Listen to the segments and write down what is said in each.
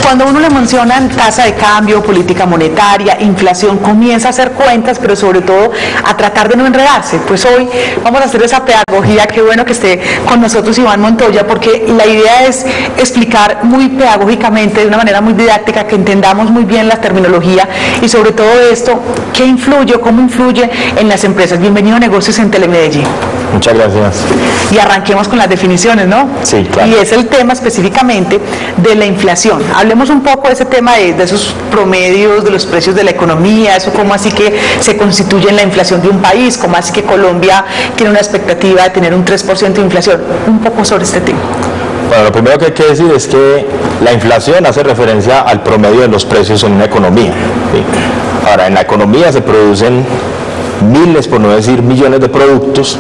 Cuando uno le mencionan tasa de cambio, política monetaria, inflación, comienza a hacer cuentas, pero sobre todo a tratar de no enredarse. Pues hoy vamos a hacer esa pedagogía. Qué bueno que esté con nosotros Iván Montoya, porque la idea es explicar muy pedagógicamente, de una manera muy didáctica, que entendamos muy bien la terminología y sobre todo esto, qué influye, cómo influye en las empresas. Bienvenido a Negocios en Telemedellín. Muchas gracias. Y arranquemos con las definiciones, ¿no? Sí, claro. Y es el tema específicamente de la inflación. Hablemos un poco de ese tema de esos promedios de los precios de la economía, eso cómo así que se constituye en la inflación de un país, cómo así que Colombia tiene una expectativa de tener un 3% de inflación. Un poco sobre este tema. Bueno, lo primero que hay que decir es que la inflación hace referencia al promedio de los precios en una economía, ¿sí? Ahora, en la economía se producen miles, por no decir millones de productos,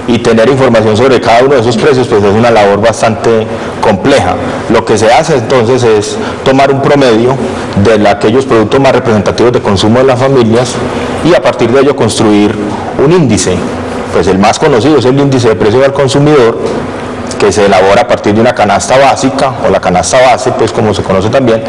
y tener información sobre cada uno de esos precios pues es una labor bastante compleja. Lo que se hace entonces es tomar un promedio de aquellos productos más representativos de consumo de las familias y a partir de ello construir un índice. Pues el más conocido es el índice de precio al consumidor, que se elabora a partir de una canasta básica o la canasta base, pues como se conoce también,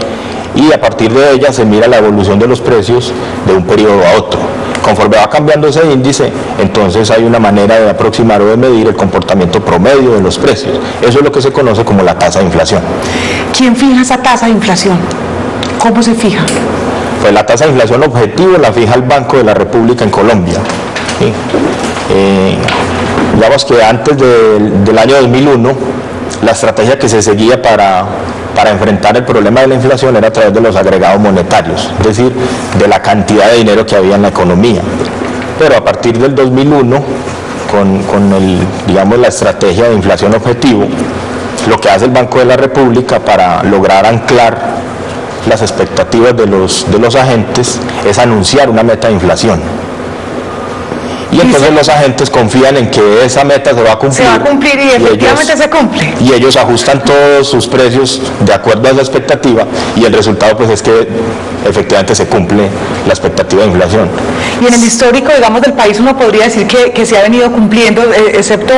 y a partir de ella se mira la evolución de los precios de un periodo a otro. Conforme va cambiando ese índice, entonces hay una manera de aproximar o de medir el comportamiento promedio de los precios. Eso es lo que se conoce como la tasa de inflación. ¿¿Quién fija esa tasa de inflación? ¿Cómo se fija? Pues la tasa de inflación objetivo la fija el Banco de la República en Colombia, ¿sí? Digamos que antes del año 2001, la estrategia que se seguía para enfrentar el problema de la inflación era a través de los agregados monetarios, es decir, de la cantidad de dinero que había en la economía. Pero a partir del 2001, con la estrategia de inflación objetivo, lo que hace el Banco de la República para lograr anclar las expectativas de los agentes es anunciar una meta de inflación. Y entonces los agentes confían en que esa meta se va a cumplir. Se va a cumplir y efectivamente se cumple. Y ellos ajustan todos sus precios de acuerdo a esa expectativa y el resultado pues es que efectivamente se cumple la expectativa de inflación. Y en el histórico, digamos, del país uno podría decir que se ha venido cumpliendo, excepto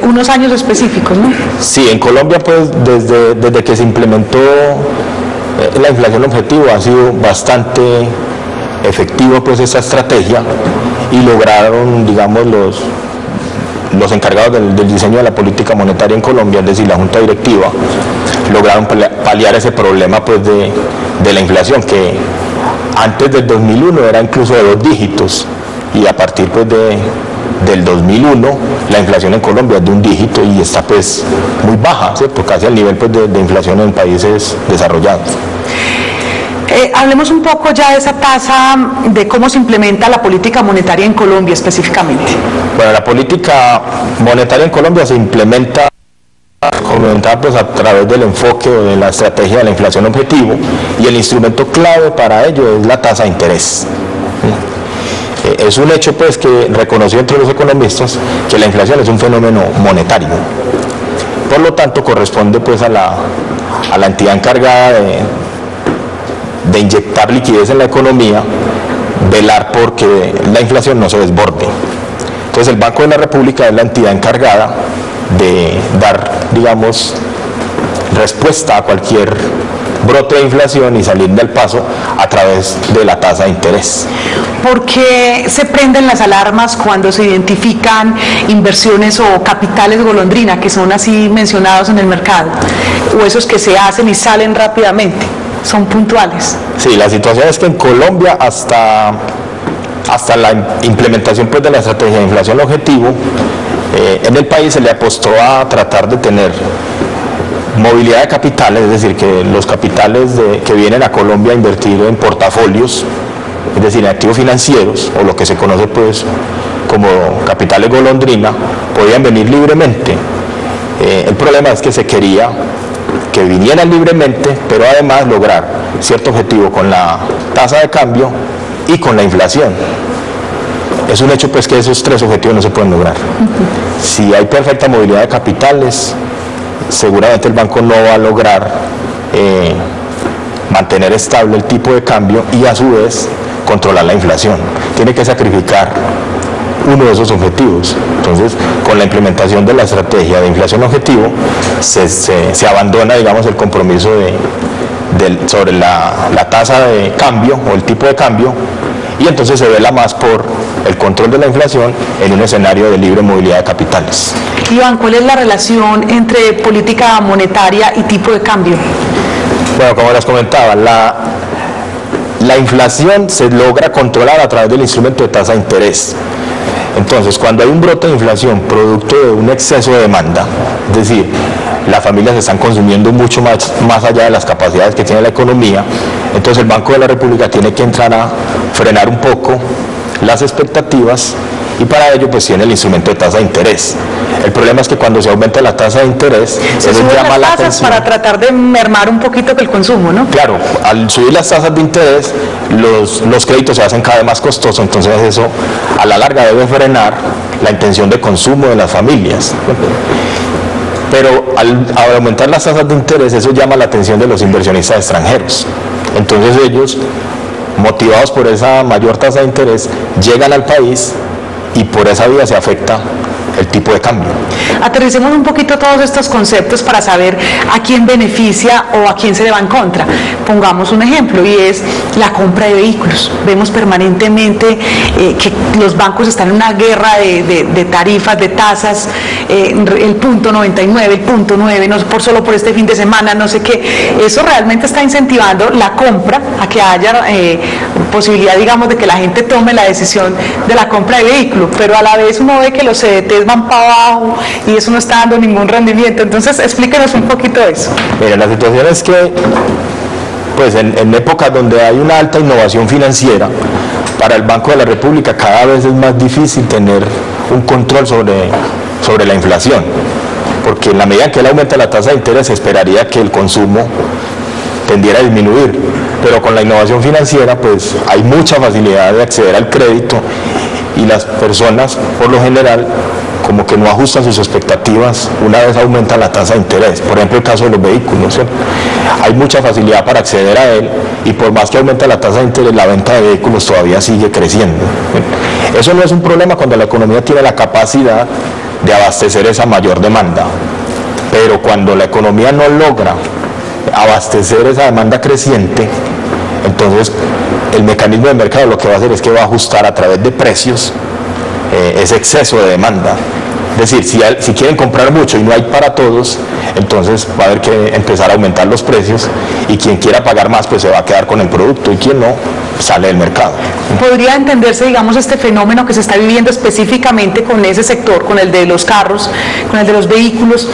unos años específicos, ¿no? Sí, en Colombia pues desde que se implementó la inflación objetivo ha sido bastante efectivo pues esa estrategia y lograron, digamos, los encargados del diseño de la política monetaria en Colombia, es decir, la Junta Directiva, lograron paliar ese problema pues de la inflación que antes del 2001 era incluso de 2 dígitos y a partir pues del 2001 la inflación en Colombia es de 1 dígito y está pues muy baja, ¿cierto? Casi al nivel pues de inflación en países desarrollados. Hablemos un poco ya de esa tasa, de cómo se implementa la política monetaria en Colombia específicamente. Bueno, la política monetaria en Colombia se implementa pues, a través del enfoque o de la estrategia de la inflación objetivo y el instrumento clave para ello es la tasa de interés. Es un hecho pues que reconoció entre los economistas que la inflación es un fenómeno monetario. Por lo tanto corresponde pues a la entidad encargada de inyectar liquidez en la economía, velar porque la inflación no se desborde. Entonces el Banco de la República es la entidad encargada de dar, digamos, respuesta a cualquier brote de inflación y salir del paso a través de la tasa de interés. ¿Por qué se prenden las alarmas cuando se identifican inversiones o capitales golondrina que son así mencionados en el mercado? O esos que se hacen y salen rápidamente. Son puntuales. Sí, la situación es que en Colombia hasta la implementación pues, de la estrategia de inflación objetivo, en el país se le apostó a tratar de tener movilidad de capitales, es decir, que los capitales que vienen a Colombia a invertir en portafolios, es decir, en activos financieros, o lo que se conoce pues como capitales golondrina, podían venir libremente. El problema es que se quería que vinieran libremente, pero además lograr cierto objetivo con la tasa de cambio y con la inflación. Es un hecho pues que esos 3 objetivos no se pueden lograr. Si hay perfecta movilidad de capitales, seguramente el banco no va a lograr mantener estable el tipo de cambio y a su vez controlar la inflación. Tiene que sacrificar uno de esos objetivos. Entonces, con la implementación de la estrategia de inflación objetivo, se abandona, digamos, el compromiso sobre la tasa de cambio o el tipo de cambio, y entonces se vela más por el control de la inflación en un escenario de libre movilidad de capitales. Iván, ¿cuál es la relación entre política monetaria y tipo de cambio? Bueno, como les comentaba, la inflación se logra controlar a través del instrumento de tasa de interés. Entonces, cuando hay un brote de inflación producto de un exceso de demanda, es decir, las familias están consumiendo mucho más allá de las capacidades que tiene la economía, entonces el Banco de la República tiene que entrar a frenar un poco las expectativas, y para ello pues tiene el instrumento de tasa de interés. El problema es que cuando se aumenta la tasa de interés, se suben llama las la tasas atención para tratar de mermar un poquito el consumo, ¿no? Claro, al subir las tasas de interés, los créditos se hacen cada vez más costosos, entonces eso a la larga debe frenar la intención de consumo de las familias. Pero al aumentar las tasas de interés, eso llama la atención de los inversionistas extranjeros. Entonces ellos, motivados por esa mayor tasa de interés, llegan al país y por esa vía se afecta el tipo de cambio. Aterricemos un poquito todos estos conceptos para saber a quién beneficia o a quién se le va en contra. Pongamos un ejemplo, y es la compra de vehículos. Vemos permanentemente que los bancos están en una guerra de tarifas, de tasas, el punto 99, el punto 9, no solo por este fin de semana, no sé qué. Eso realmente está incentivando la compra, a que haya posibilidad, digamos, de que la gente tome la decisión de la compra de vehículos, pero a la vez uno ve que los CDTs van para abajo y eso no está dando ningún rendimiento. Entonces explíquenos un poquito eso. Mira, la situación es que pues en épocas donde hay una alta innovación financiera, para el Banco de la República cada vez es más difícil tener un control sobre la inflación, porque en la medida que él aumenta la tasa de interés se esperaría que el consumo tendiera a disminuir, pero con la innovación financiera pues hay mucha facilidad de acceder al crédito y las personas por lo general como que no ajustan sus expectativas una vez aumenta la tasa de interés. Por ejemplo, el caso de los vehículos, ¿sí? Hay mucha facilidad para acceder a él y por más que aumenta la tasa de interés, la venta de vehículos todavía sigue creciendo. Eso no es un problema cuando la economía tiene la capacidad de abastecer esa mayor demanda, pero cuando la economía no logra abastecer esa demanda creciente, entonces el mecanismo de mercado lo que va a hacer es que va a ajustar a través de precios ese exceso de demanda. Es decir, si quieren comprar mucho y no hay para todos, entonces va a haber que empezar a aumentar los precios y quien quiera pagar más pues se va a quedar con el producto y quien no sale del mercado. ¿Podría entenderse, digamos, este fenómeno que se está viviendo específicamente con ese sector, con el de los carros, con el de los vehículos,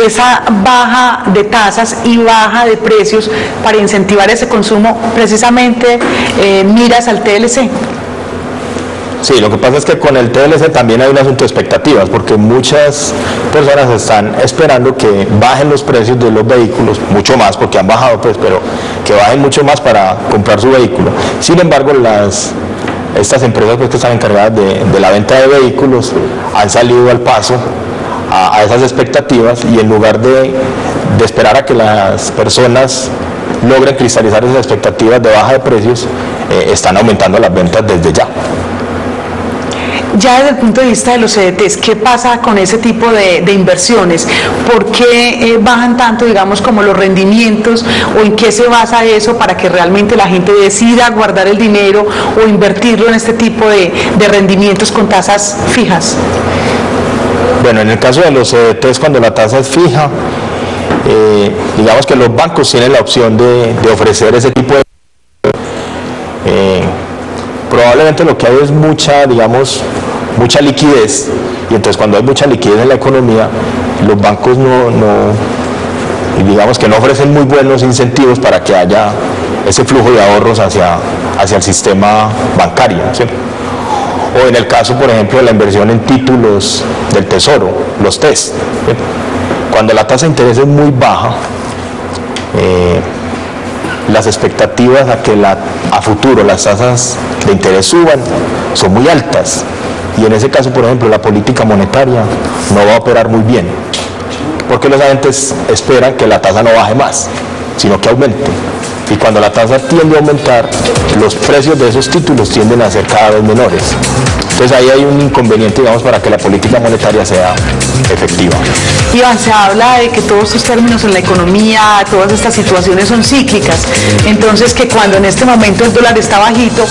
esa baja de tasas y baja de precios para incentivar ese consumo, precisamente miras al TLC? Sí, lo que pasa es que con el TLC también hay un asunto de expectativas, porque muchas personas están esperando que bajen los precios de los vehículos, mucho más, porque han bajado, pues, pero que bajen mucho más para comprar su vehículo. Sin embargo, estas empresas pues, que están encargadas de la venta de vehículos han salido al paso a esas expectativas y en lugar de esperar a que las personas logren cristalizar esas expectativas de baja de precios, están aumentando las ventas desde ya. Ya desde el punto de vista de los CDTs, ¿qué pasa con ese tipo de inversiones? ¿Por qué bajan tanto, digamos, como los rendimientos? ¿O en qué se basa eso para que realmente la gente decida guardar el dinero o invertirlo en este tipo de rendimientos con tasas fijas? Bueno, en el caso de los CDTs, cuando la tasa es fija, digamos que los bancos tienen la opción de ofrecer ese tipo de... probablemente lo que hay es mucha liquidez, y entonces cuando hay mucha liquidez en la economía, los bancos digamos que no ofrecen muy buenos incentivos para que haya ese flujo de ahorros hacia el sistema bancario, ¿sí? O en el caso, por ejemplo, de la inversión en títulos del Tesoro, los TES, ¿sí? Cuando la tasa de interés es muy baja, las expectativas a que a futuro las tasas de interés suban son muy altas, y en ese caso, por ejemplo, la política monetaria no va a operar muy bien, porque los agentes esperan que la tasa no baje más, sino que aumente, y cuando la tasa tiende a aumentar, los precios de esos títulos tienden a ser cada vez menores. Entonces ahí hay un inconveniente, digamos, para que la política monetaria sea efectiva. Iván, se habla de que todos estos términos en la economía, todas estas situaciones son cíclicas, entonces que cuando en este momento el dólar está bajito,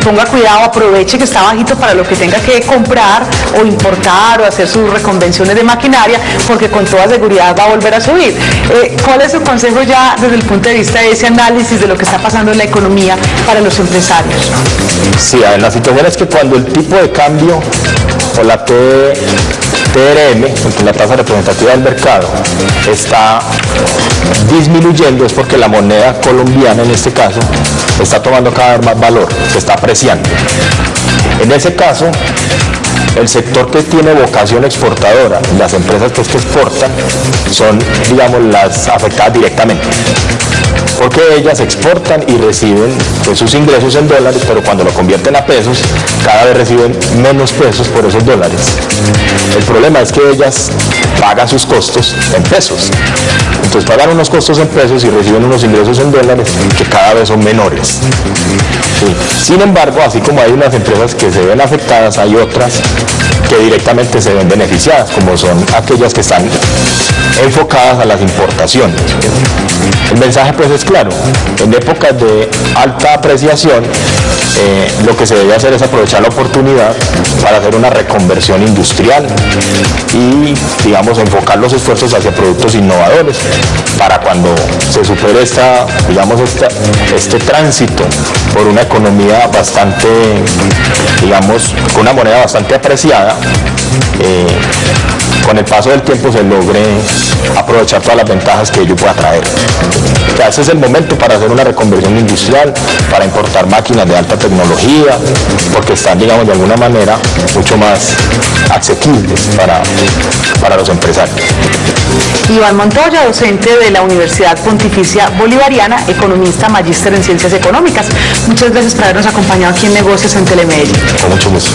ponga cuidado, aproveche que está bajito para lo que tenga que comprar o importar o hacer sus reconvenciones de maquinaria, porque con toda seguridad va a volver a subir. ¿Cuál es su consejo ya desde el punto de vista de ese análisis de lo que está pasando en la economía para los empresarios? Sí, a ver, la situación es que cuando el tipo de cambio o la TRM, la tasa representativa del mercado, está disminuyendo, es porque la moneda colombiana en este caso está tomando cada vez más valor, se está apreciando. En ese caso, el sector que tiene vocación exportadora, las empresas pues, que exportan, son, digamos, las afectadas directamente, porque ellas exportan y reciben pues, sus ingresos en dólares, pero cuando lo convierten a pesos, cada vez reciben menos pesos por esos dólares. El problema es que ellas pagan sus costos en pesos, entonces pagan unos costos en pesos y reciben unos ingresos en dólares que cada vez son menores. Sí. Sin embargo, así como hay unas empresas que se ven afectadas, hay otras que directamente se ven beneficiadas, como son aquellas que están enfocadas a las importaciones. El mensaje pues es claro, en épocas de alta apreciación lo que se debe hacer es aprovechar la oportunidad para hacer una reconversión industrial y, digamos, enfocar los esfuerzos hacia productos innovadores para cuando se supere este tránsito por una economía bastante, digamos, con una moneda bastante apreciada, con el paso del tiempo se logre aprovechar todas las ventajas que ello pueda traer. O sea, ese es el momento para hacer una reconversión industrial, para importar máquinas de alta tecnología, porque están, digamos, de alguna manera mucho más asequibles para los empresarios. Iván Montoya, docente de la Universidad Pontificia Bolivariana, economista, magíster en Ciencias Económicas. Muchas gracias por habernos acompañado aquí en Negocios en Telemedellín. Con mucho gusto.